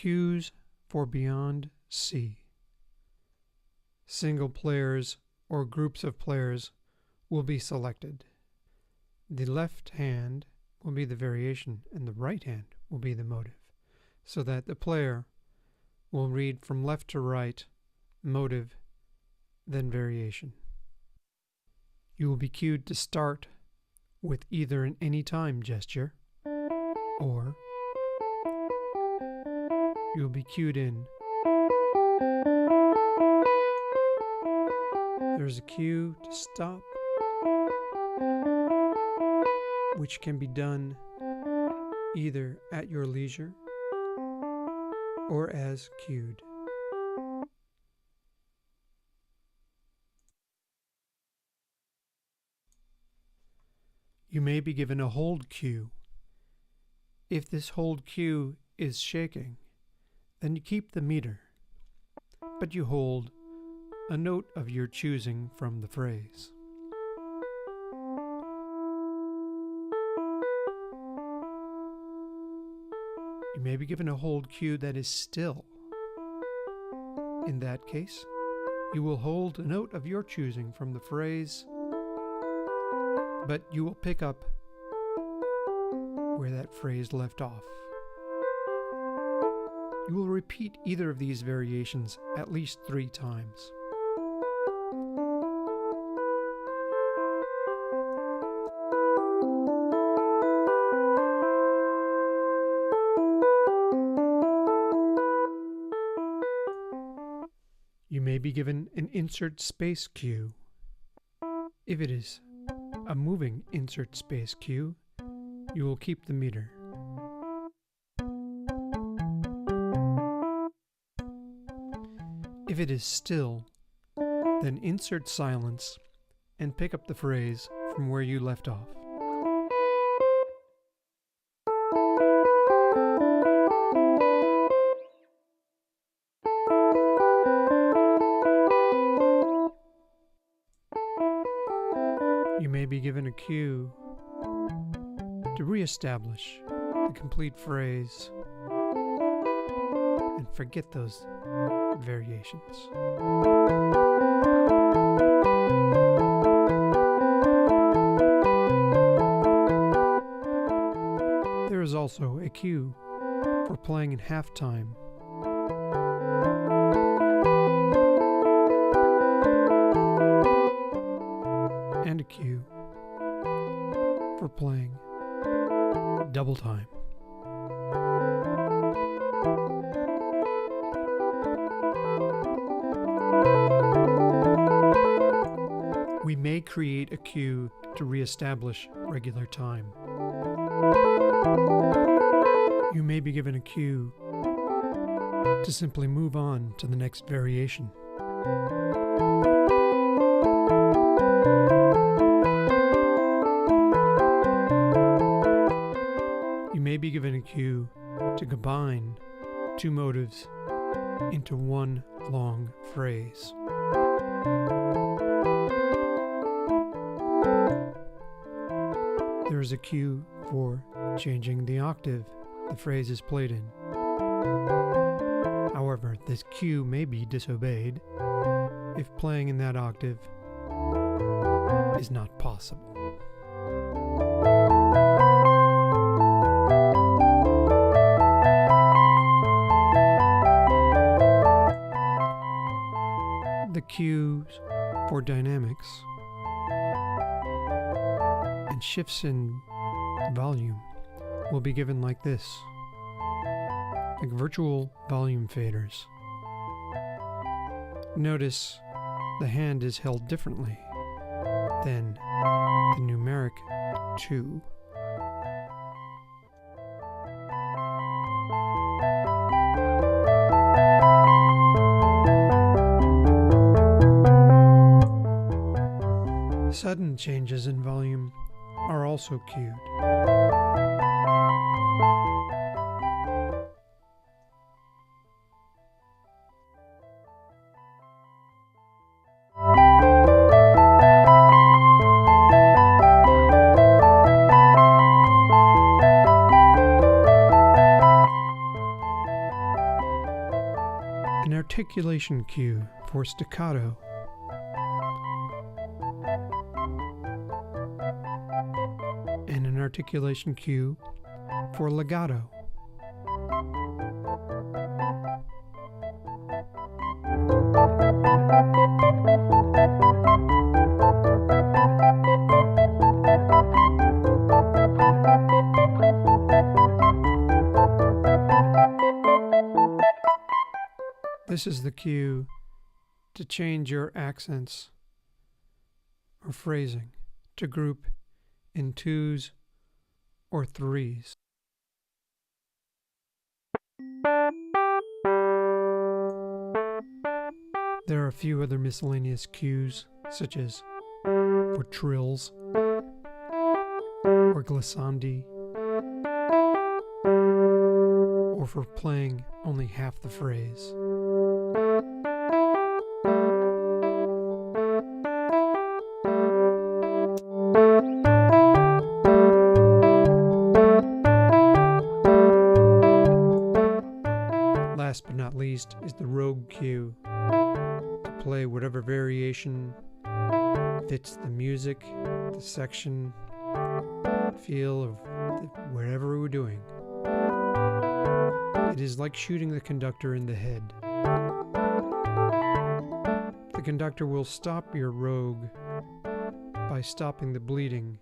Cues for Beyond C. Single players or groups of players will be selected. The left hand will be the variation and the right hand will be the motive, so that the player will read from left to right, motive, then variation. You will be cued to start with either an anytime gesture, or you will be cued in. There's a cue to stop, which can be done either at your leisure or as cued. You may be given a hold cue. If this hold cue is shaking, then you keep the meter, but you hold a note of your choosing from the phrase. You may be given a hold cue that is still. In that case, you will hold a note of your choosing from the phrase, but you will pick up where that phrase left off. You will repeat either of these variations at least 3 times. You may be given an insert space cue. If it is a moving insert space cue, you will keep the meter. If it is still, then insert silence and pick up the phrase from where you left off. You may be given a cue to reestablish the complete phrase and forget those variations. There is also a cue for playing in halftime. And a cue for playing double time. We may create a cue to reestablish regular time. You may be given a cue to simply move on to the next variation. You may be given a cue to combine 2 motives into one long phrase. There is a cue for changing the octave the phrase is played in. However, this cue may be disobeyed if playing in that octave is not possible. The cues for dynamics and shifts in volume will be given like this, like virtual volume faders. Notice the hand is held differently than the numeric 2. Sudden changes in volume are also cued. articulation cue for staccato, and an articulation cue for legato. This is the cue to change your accents or phrasing to group in twos or threes. There are a few other miscellaneous cues, such as for trills or glissandi, or for playing only half the phrase. Last but not least is the rogue cue, to play whatever variation fits the music, the section, feel of whatever we're doing. It is like shooting the conductor in the head. The conductor will stop your rogue by stopping the bleeding